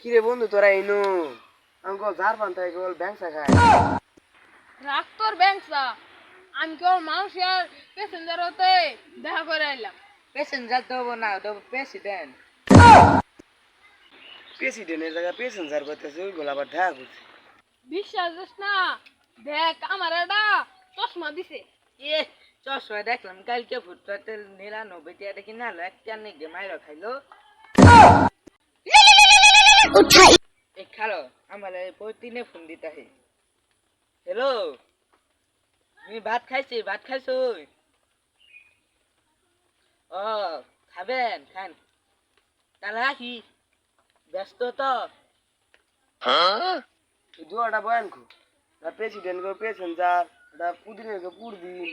কিরে বন্ধু তোরা ইনু আমাকে ঝাড় পান তাই কেবল ব্যাংসা খায়। রাখ তোর ব্যাংকসা, আমি কেবল মানুষের প্যাসেঞ্জার হতে দেখা করে আইলাম। প্যাসেঞ্জার দেবো না, দেবো প্রেসিডেন্ট। প্রেসিডেন্টের জায়গায় প্যাসেঞ্জার করতেছে ওইগুলো আবার দেখা করছে। বিশ্বাস করিস না, দেখ আমার একটা চশমা দিছে। এ চশমা দেখলাম কালকে ফুটপাতে 99 টাকা কিনা হলো, একটা নিগে মাইরা খাইলো। এই খালো আমার প্রতিদিনে ফোন দিতে হে। হ্যালো, আমি ভাত খাইছি, ভাত খাইছো? ও খাবেন, খান। তাহলে রাখি, ব্যস্ত তো। দুয়াটা বয়ান খু প্রেসিডেন্ট প্যাসেঞ্জার পুদিনের পুরদিন